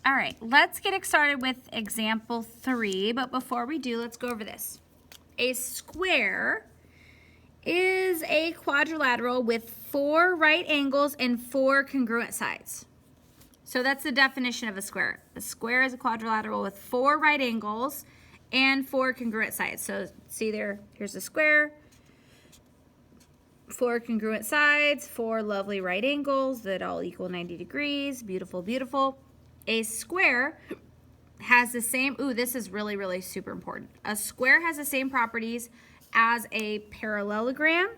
All right, let's get started with example 3, but before we do, let's go over this. A square is a quadrilateral with 4 right angles and 4 congruent sides. So that's the definition of a square. A square is a quadrilateral with 4 right angles and 4 congruent sides. So see there, here's the square, 4 congruent sides, 4 lovely right angles that all equal 90 degrees. Beautiful, beautiful. A square has the same, this is really, really super important. A square has the same properties as a parallelogram,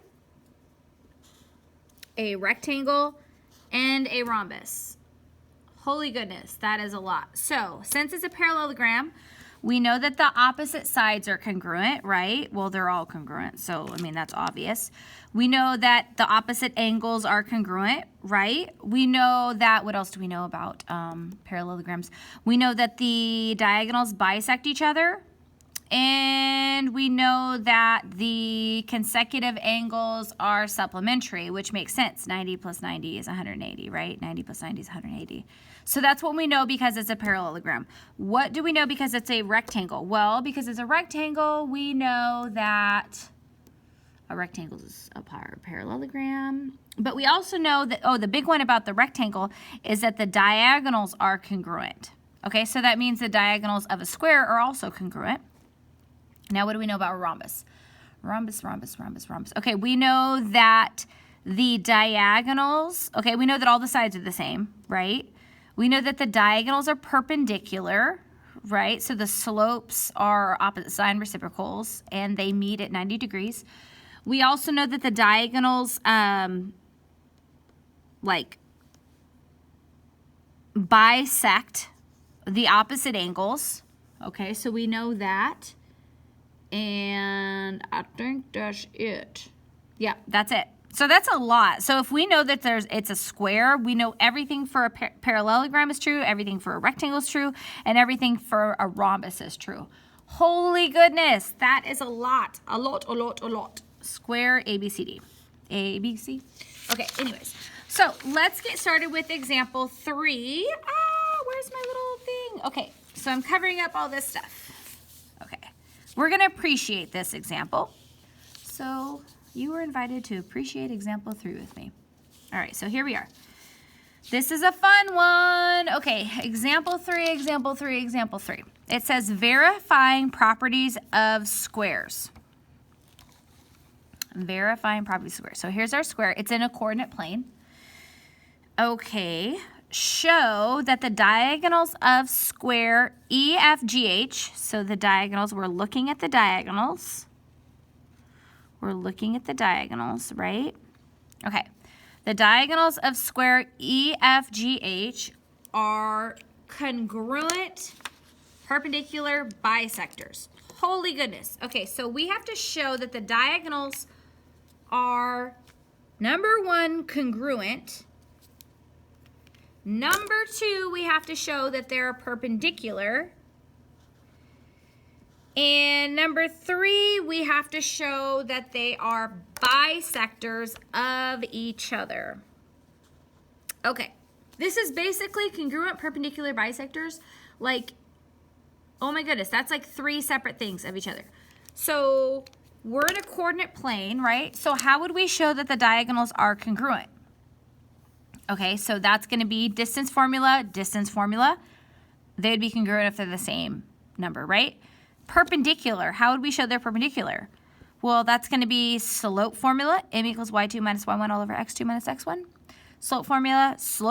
a rectangle, and a rhombus. Holy goodness, that is a lot. So, since it's a parallelogram, we know that the opposite sides are congruent, right? Well, they're all congruent, so, I mean, that's obvious. We know that the opposite angles are congruent, right? We know that, what else do we know about parallelograms? We know that the diagonals bisect each other, and we know that the consecutive angles are supplementary, which makes sense. 90 plus 90 is 180, right? 90 plus 90 is 180. So that's what we know because it's a parallelogram. What do we know because it's a rectangle? Well, because it's a rectangle, we know that a rectangle is a parallelogram. But we also know that, the big one about the rectangle is that the diagonals are congruent. Okay, so that means the diagonals of a square are also congruent. Now, what do we know about a rhombus? Rhombus. Okay, we know that the diagonals, we know that all the sides are the same, right? We know that the diagonals are perpendicular, right? So the slopes are opposite side reciprocals, and they meet at 90 degrees. We also know that the diagonals, bisect the opposite angles. Okay, so we know that. And I think that's it. Yeah, that's it. So that's a lot. So if we know that it's a square, we know everything for a parallelogram is true, everything for a rectangle is true, and everything for a rhombus is true. Holy goodness, that is a lot. A lot. Square ABCD. ABC? Okay, anyways. So let's get started with example 3. Where's my little thing? Okay, so I'm covering up all this stuff. Okay. We're going to appreciate this example. So you were invited to appreciate example 3 with me. All right, so here we are. This is a fun one. Okay, example 3. It says verifying properties of squares. Verifying properties of squares. So here's our square. It's in a coordinate plane. Okay. Show that the diagonals of square EFGH, so the diagonals, we're looking at the diagonals. Right? Okay. The diagonals of square EFGH are congruent perpendicular bisectors. Holy goodness. Okay, so we have to show that the diagonals are, number 1, congruent. Number 2, we have to show that they're perpendicular. And number 3, we have to show that they are bisectors of each other. Okay, this is basically congruent perpendicular bisectors. Like, oh my goodness, that's like 3 separate things of each other. So we're in a coordinate plane, right? So how would we show that the diagonals are congruent? Okay, so that's going to be distance formula. They'd be congruent if they're the same number, right? Perpendicular, how would we show they're perpendicular? Well, that's going to be slope formula, m equals y2 minus y1 all over x2 minus x1. Slope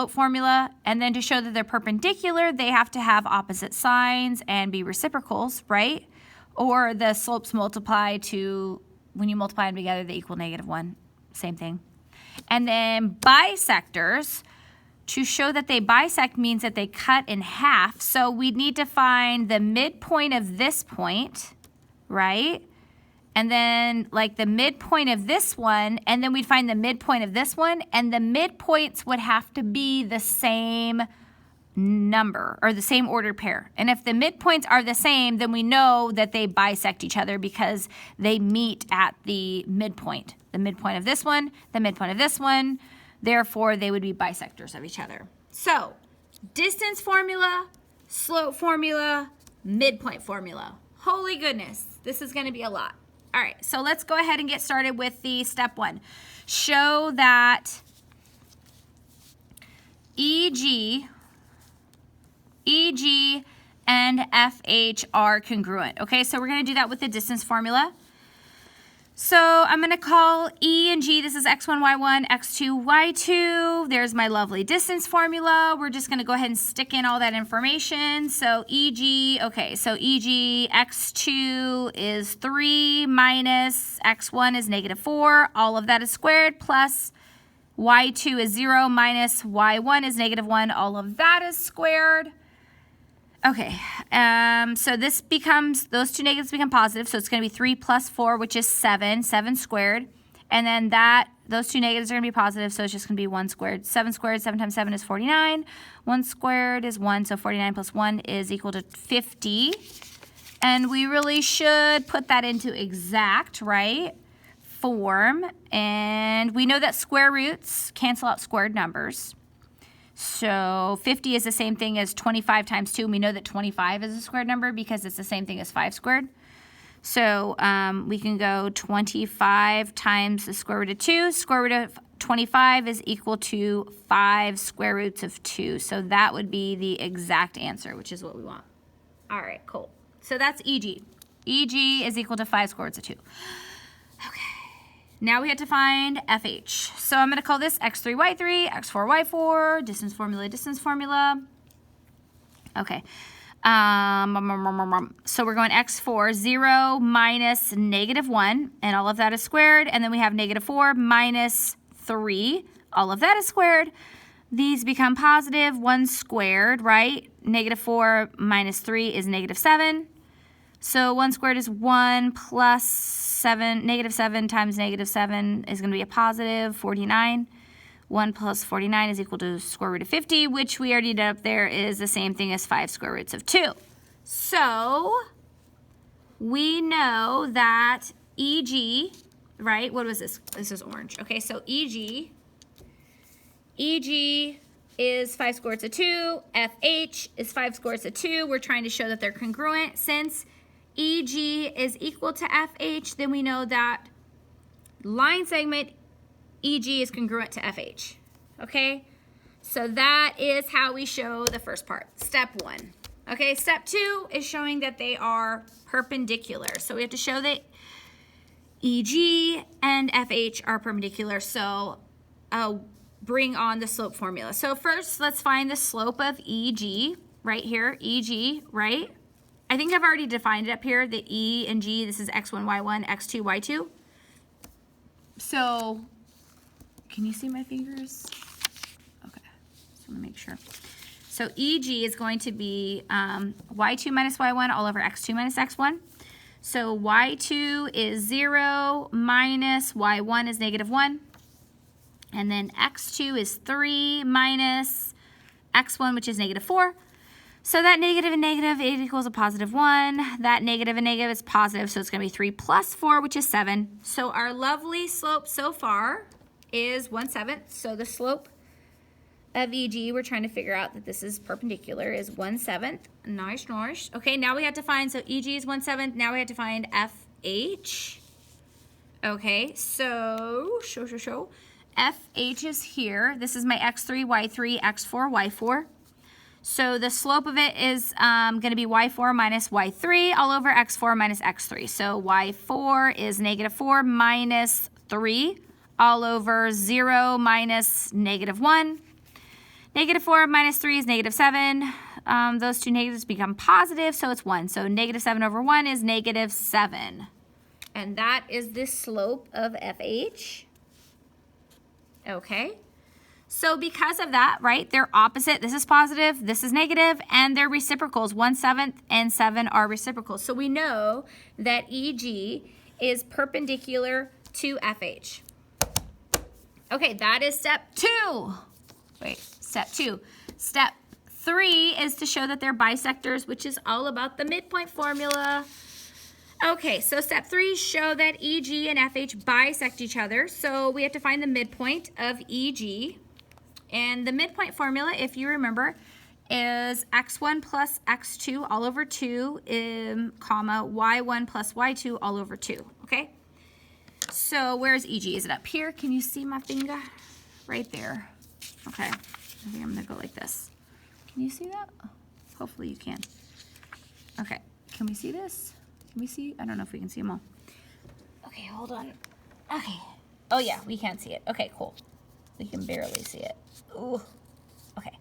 formula, and then to show that they're perpendicular, they have to have opposite signs and be reciprocals, right? Or the slopes multiply to, when you multiply them together, they equal -1. Same thing. And then bisectors, to show that they bisect means that they cut in half. So we need to find the midpoint of this point, right? And then like the midpoint of this one, and then we'd find the midpoint of this one, and the midpoints would have to be the same number or the same ordered pair. And if the midpoints are the same, then we know that they bisect each other because they meet at the midpoint. The midpoint of this one, the midpoint of this one. Therefore, they would be bisectors of each other. So, distance formula, slope formula, midpoint formula. Holy goodness, this is going to be a lot. All right, so let's go ahead and get started with the step 1. Show that EG and FH are congruent. Okay, so we're going to do that with the distance formula. So I'm going to call E and G, this is x1, y1, x2, y2. There's my lovely distance formula. We're just going to go ahead and stick in all that information. So EG, okay, so EG, x2 is 3 minus x1 is -4. All of that is squared plus y2 is 0 minus y1 is -1. All of that is squared. Okay, so this becomes, those two negatives become positive, so it's going to be 3 plus 4, which is 7 squared. And then those two negatives are going to be positive, so it's just going to be 1 squared. 7 squared, 7 times 7 is 49. 1 squared is 1, so 49 plus 1 is equal to 50. And we really should put that into exact, right, form. And we know that square roots cancel out squared numbers. So 50 is the same thing as 25 times 2. And we know that 25 is a squared number because it's the same thing as 5 squared. So we can go 25 times the square root of 2. Square root of 25 is equal to 5 square roots of 2. So that would be the exact answer, which is what we want. All right, cool. So that's EG. EG is equal to 5 square roots of 2. Okay. Now we have to find FH. So I'm going to call this x3, y3, x4, y4, distance formula. Okay. So we're going x4, 0 minus -1, and all of that is squared. And then we have -4 minus 3. All of that is squared. These become positive, 1 squared, right? -4 minus 3 is -7. So 1 squared is 1 plus 7, -7 times -7 is going to be a positive, 49. 1 plus 49 is equal to square root of 50, which we already did up there is the same thing as 5 square roots of 2. So we know that EG, right? What was this? This is orange. Okay, so EG is 5 square roots of 2. FH is 5 square roots of 2. We're trying to show that they're congruent. Since EG is equal to FH, then we know that line segment EG is congruent to FH. Okay? So that is how we show the first part, step 1. Okay, step 2 is showing that they are perpendicular. So we have to show that EG and FH are perpendicular. So bring on the slope formula. So first, let's find the slope of EG, right here, EG, right? I think I've already defined it up here, the E and G, this is x1, y1, x2, y2. So, can you see my fingers? Okay, just want to make sure. So EG is going to be y2 minus y1 all over x2 minus x1. So y2 is 0 minus y1 is -1. And then x2 is 3 minus x1, which is -4. So that negative and negative, it equals a +1. That negative and negative is positive, so it's going to be 3 plus 4, which is 7. So our lovely slope so far is 1/7. So the slope of EG, we're trying to figure out that this is perpendicular, is 1/7. Nice, nice. Okay, now we have to find, so EG is 1/7. Now we have to find FH. Okay, so, FH is here. This is my x3, y3, x4, y4. So the slope of it is going to be y4 minus y3 all over x4 minus x3. So y4 is -4 minus 3 all over 0 minus -1. -4 minus 3 is -7. Those two negatives become positive, so it's 1. So -7 over 1 is -7. And that is the slope of FH. Okay. So because of that, right, they're opposite. This is positive, this is negative, and they're reciprocals. 1/7 and 7 are reciprocals. So we know that EG is perpendicular to FH. Okay, that is step 2. Wait, step 2. Step 3 is to show that they're bisectors, which is all about the midpoint formula. Okay, so step 3, show that EG and FH bisect each other. So we have to find the midpoint of EG. And the midpoint formula, if you remember, is x1 plus x2 all over 2, comma, y1 plus y2 all over 2, okay? So where's EG? Is it up here? Can you see my finger? Right there. Okay, I think I'm gonna go like this. Can you see that? Hopefully you can. Okay, can we see this? Can we see? I don't know if we can see them all. Okay, hold on. Okay. Oh yeah, we can see it. Okay, cool. We can barely see it. Ooh. Okay.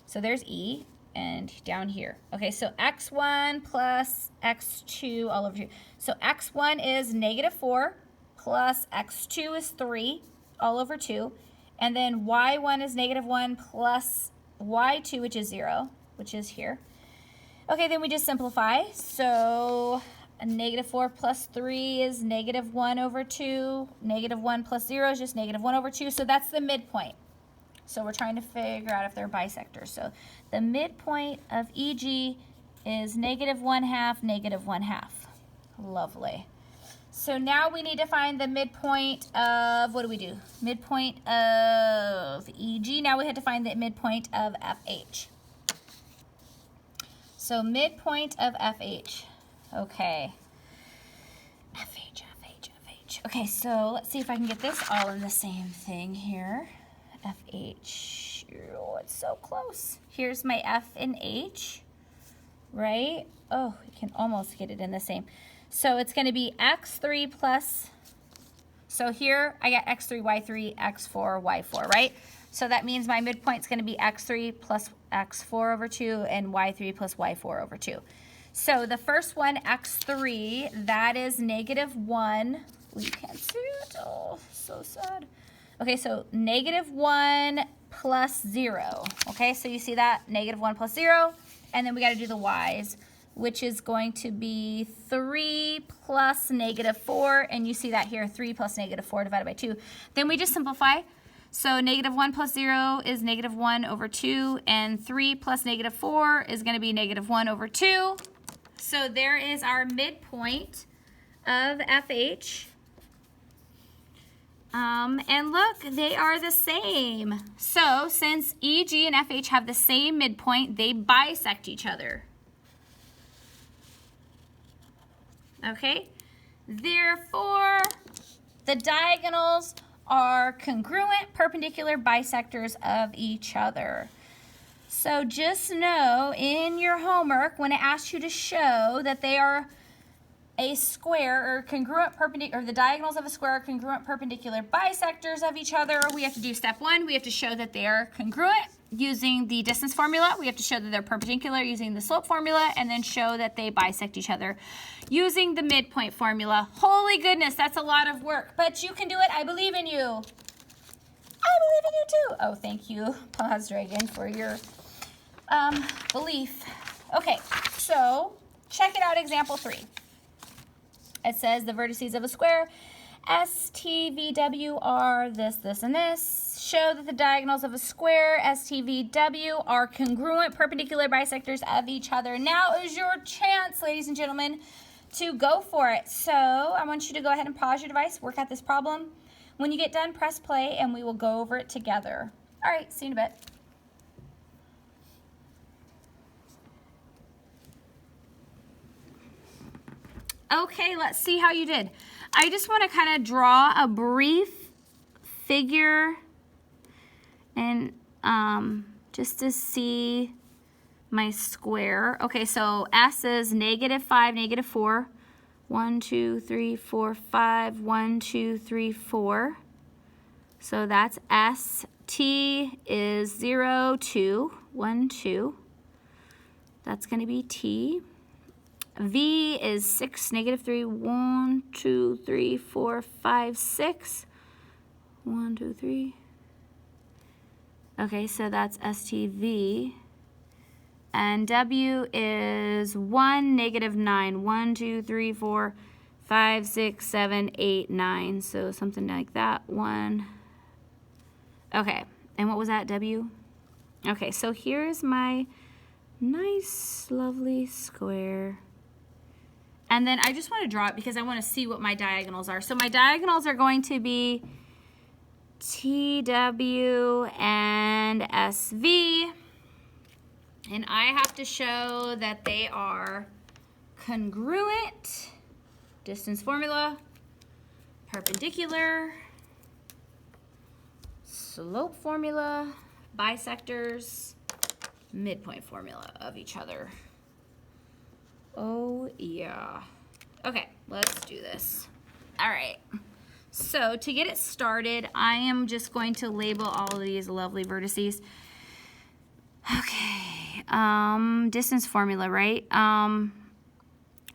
So there's E, and down here. Okay, so x1 plus x2 all over 2. So x1 is -4 plus x2 is 3 all over 2. And then y1 is -1 plus y2, which is 0, which is here. Okay, then we just simplify. So -4 plus 3 is -1 over 2. -1 plus 0 is just -1 over 2. So that's the midpoint. So we're trying to figure out if they're bisectors. So the midpoint of EG is -1/2, -1/2. Lovely. So now we need to find the midpoint of, what do we do? Midpoint of EG. Now we have to find the midpoint of FH. So midpoint of FH. Okay. FH. Okay, so let's see if I can get this all in the same thing here. FH. Oh, it's so close. Here's my F and H, right? Oh, we can almost get it in the same. So it's going to be x3 plus, so here I got x3, y3, x4, y4, right? So that means my midpoint's going to be x3 plus x4 over 2 and y3 plus y4 over 2. So the first one, x3, that is -1. Well, you can't see it. Oh, so sad. Okay, so -1 plus 0. Okay, so you see that? -1 plus 0. And then we got to do the y's, which is going to be 3 plus -4. And you see that here, 3 plus -4 divided by 2. Then we just simplify. So -1 plus 0 is -1 over 2. And 3 plus -4 is going to be -1 over 2. So there is our midpoint of FH. And look, they are the same. So since EG and FH have the same midpoint, they bisect each other. Okay? Therefore, the diagonals are congruent perpendicular bisectors of each other. So just know in your homework, when it asks you to show that they are a square or congruent perpendicular, or the diagonals of a square are congruent perpendicular bisectors of each other, we have to do step 1. We have to show that they are congruent using the distance formula. We have to show that they're perpendicular using the slope formula, and then show that they bisect each other using the midpoint formula. Holy goodness, that's a lot of work, but you can do it. I believe in you. I believe in you too. Oh, thank you, Pause Dragon, for your belief. Okay, so check it out, example 3. It says the vertices of a square, S, T, V, W are this, this, and this. Show that the diagonals of a square, S, T, V, W, are congruent perpendicular bisectors of each other. Now is your chance, ladies and gentlemen, to go for it. So I want you to go ahead and pause your device, work out this problem. When you get done, press play, and we will go over it together. All right, see you in a bit. Okay, let's see how you did. I just want to kind of draw a brief figure and just to see my square. Okay, so S is -5, -4. 1, 2, 3, 4, 5. 1, 2, 3, 4. So that's S. T is 0, 2. 1, 2. That's going to be T. V is 6, -3, 1, 2, 3, 4, 5, 6. 1, 2, 3. Okay, so that's STV. And W is 1, -9. 1, 2, 3, 4, 5, 6, 7, 8, 9. So something like that. 1. Okay, and what was that, W? Okay, so here's my nice, lovely square. And then I just want to draw it because I want to see what my diagonals are. So my diagonals are going to be TW and SV. And I have to show that they are congruent, distance formula, perpendicular, slope formula, bisectors, midpoint formula of each other. Oh yeah. Okay, let's do this. All right. So to get it started, I am just going to label all of these lovely vertices. Okay, distance formula, right? I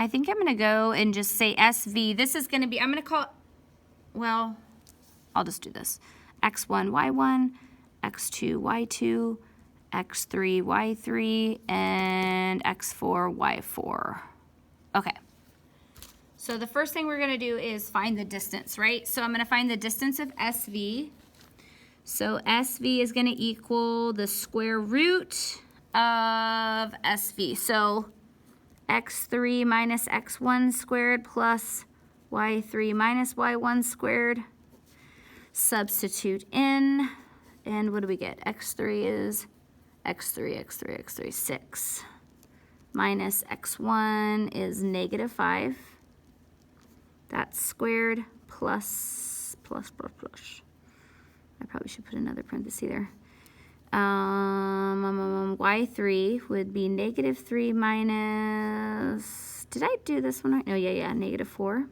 think I'm gonna go and just say SV. This is gonna be, I'm gonna call it, well, I'll just do this. X1, Y1, X2, Y2, X3, Y3, and X4, Y4. Okay. So the first thing we're gonna do is find the distance, right? So I'm gonna find the distance of SV. So SV is gonna equal the square root of SV. So X3 minus X1 squared plus Y3 minus Y1 squared. Substitute in, and what do we get? X3 is X3, 6. Minus X1 is negative 5. That's squared plus. I probably should put another parenthesis there. Y3 would be negative 3 minus, did I do this one right? No, yeah, negative 4.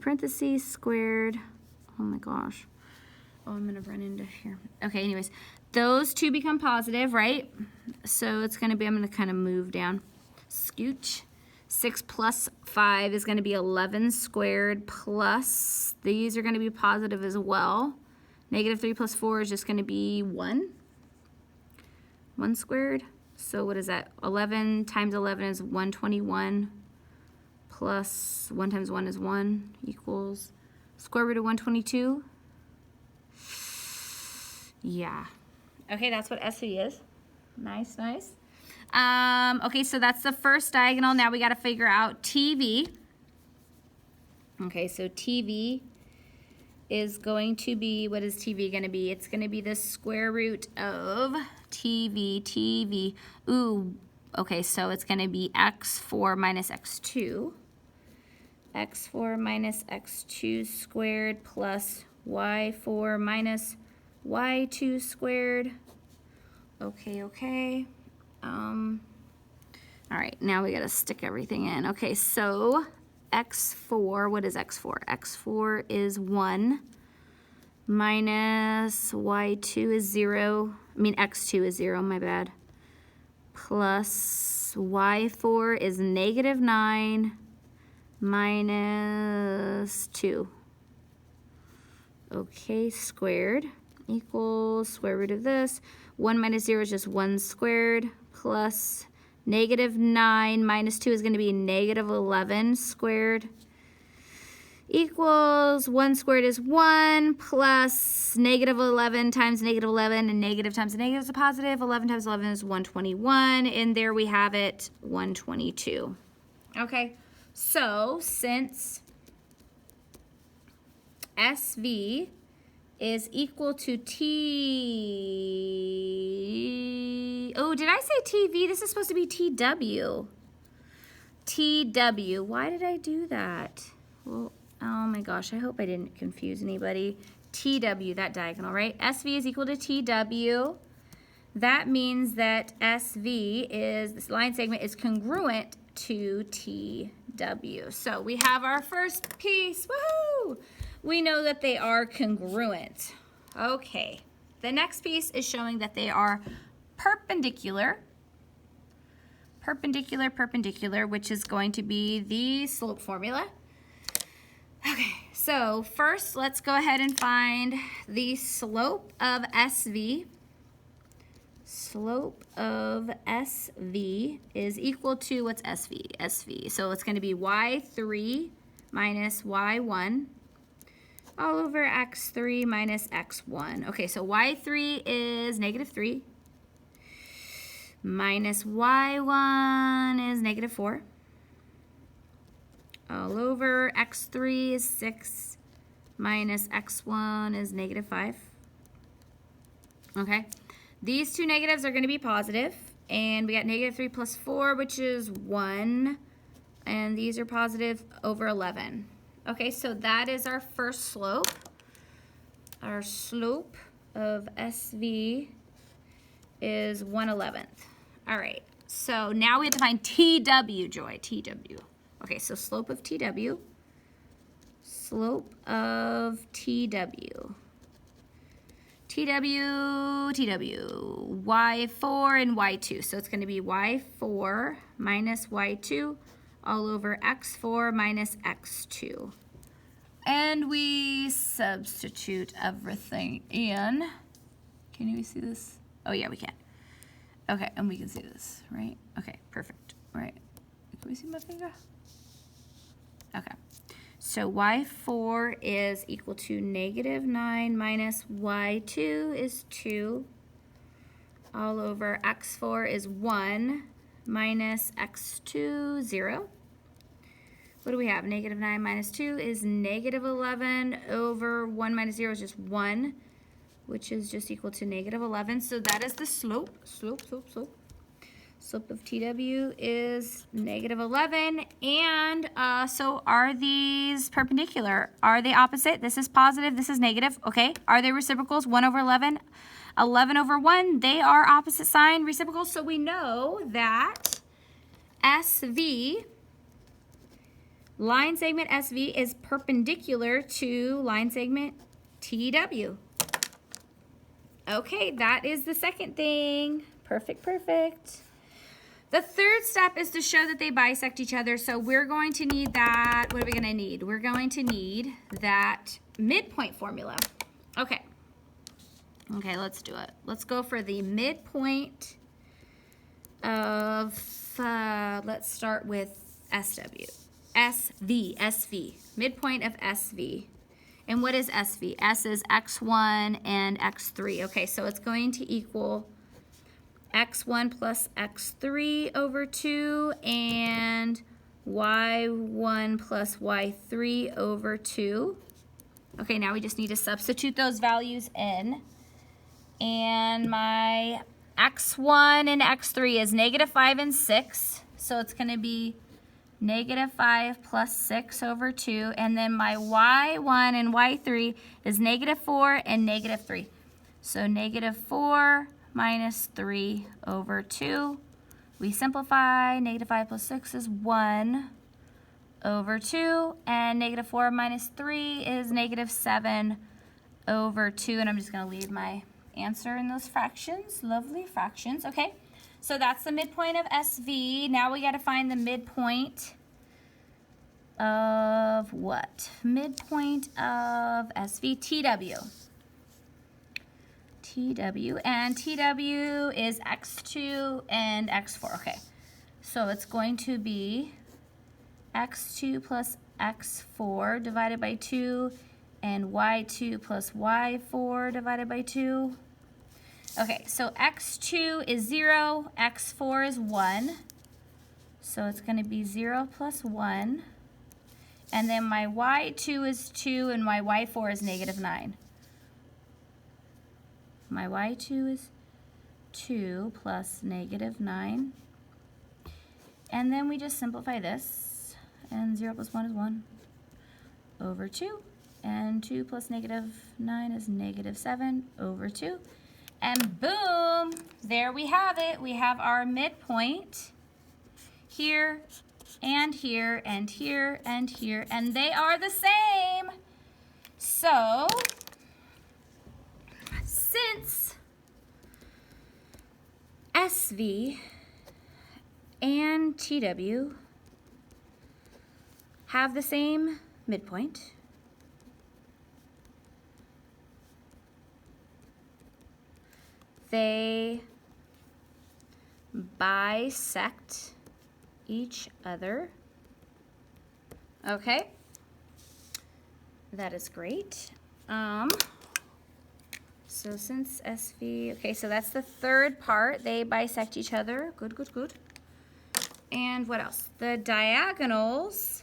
Parenthesis, squared. Oh my gosh. Oh, I'm gonna run into here. Okay, anyways, those two become positive, right? So it's gonna be, I'm gonna kind of move down. Scooch. 6 plus 5 is gonna be 11 squared plus, these are gonna be positive as well. Negative 3 plus 4 is just gonna be 1. 1 squared. So what is that? 11 times 11 is 121 plus 1 times 1 is 1 equals square root of 122. Yeah. Okay, that's what SV is. Nice. Okay, so that's the first diagonal. Now we got to figure out TV. Okay, so TV is going to be, what is TV going to be? It's going to be the square root of TV. Ooh, okay, so it's going to be X4 minus X2. X4 minus X2 squared plus Y4 minus Y2 squared. Okay. All right, now we gotta stick everything in. Okay, so X4, what is X4? X4 is 1 minus Y2 is 0. I mean, X2 is 0, my bad. Plus Y4 is negative 9 minus 2. Okay, squared equals square root of this. 1 minus 0 is just 1 squared plus negative 9 minus 2 is going to be negative 11 squared equals 1 squared is 1 plus negative 11 times negative 11, and negative times a negative is a positive. 11 times 11 is 121, and there we have it, 122. Okay, so since SV is equal to T, oh, did I say TV? This is supposed to be TW. TW, why did I do that? Well, oh my gosh, I hope I didn't confuse anybody. TW, that diagonal, right? SV is equal to TW. That means that SV is, this line segment is congruent to TW. So we have our first piece, woohoo! We know that they are congruent. Okay, the next piece is showing that they are perpendicular, which is going to be the slope formula. Okay, so first let's go ahead and find the slope of SV. Slope of SV is equal to, what's SV? SV, so it's going to be Y3 minus Y1 all over X3 minus X1. Okay, so Y3 is negative 3 minus Y1 is negative 4 all over X3 is 6 minus X1 is negative 5. Okay, These two negatives are going to be positive, and we got negative 3 plus 4, which is 1, and these are positive over 11. Okay, so that is our first slope. Our slope of SV is 1/11. All right, so now we have to find TW, Joy, TW. Okay, so slope of TW. Slope of TW. TW, Y4 and Y2. So it's going to be Y4 minus Y2 all over X4 minus X2. And we substitute everything in. Can you see this? Oh yeah, we can. Okay, and we can see this, right? Okay, perfect. All right. Can we see my finger? Okay. So Y4 is equal to negative 9 minus Y2 is 2 all over X4 is 1 minus X2, 0. What do we have? Negative 9 minus 2 is negative 11 over 1 minus 0 is just 1, which is just equal to negative 11. So that is the slope. Slope of TW is negative 11. And so are these perpendicular? Are they opposite? This is positive, this is negative. Okay. Are they reciprocals? 1 over 11, 11 over 1. They are opposite sign reciprocals. So we know that SV, line segment SV, is perpendicular to line segment TW. Okay, that is the second thing. Perfect, perfect. The third step is to show that they bisect each other. So we're going to need that. What are we going to need? We're going to need that midpoint formula. Okay. Okay, let's do it. Let's go for the midpoint of, let's start with SV. Midpoint of SV. And what is SV? S is x1 and x3. Okay, so it's going to equal x1 plus x3 over 2 and y1 plus y3 over 2. Okay, now we just need to substitute those values in. And my x1 and x3 is negative 5 and 6. So it's going to be negative 5 plus 6 over 2. And then my y1 and y3 is negative 4 and negative 3. So negative 4 minus 3 over 2. We simplify. Negative 5 plus 6 is 1 over 2. And negative 4 minus 3 is negative 7 over 2. And I'm just going to leave my answer in those fractions. Lovely fractions. Okay. So that's the midpoint of SV. Now we got to find the midpoint of what? Midpoint of SV, TW. TW, and TW is x2 and x4. Okay, so it's going to be x2 plus x4 divided by 2 and y2 plus y4 divided by 2. Okay, so x2 is 0, x4 is 1. So it's going to be 0 plus 1. And then my y2 is 2 and my y4 is negative 9. My y2 is 2 plus negative 9. And then we just simplify this. And 0 plus 1 is 1 over 2. And 2 plus negative 9 is negative 7 over 2. And boom, there we have it. We have our midpoint here and here and here and here. And they are the same. So since SV and TW have the same midpoint, they bisect each other. Okay, that is great. So since SV, okay, so that's the third part. They bisect each other. Good, good, good. And what else? The diagonals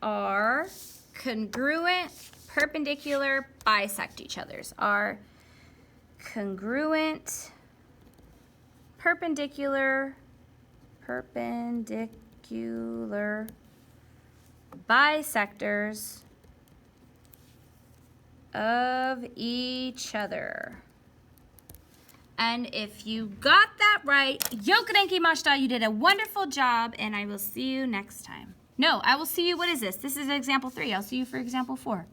are congruent perpendicular bisect each other's are congruent, perpendicular bisectors of each other. And if you got that right, yokodenki mashita, you did a wonderful job, and I will see you next time. No, I will see you, what is this? This is example 3. I'll see you for example 4.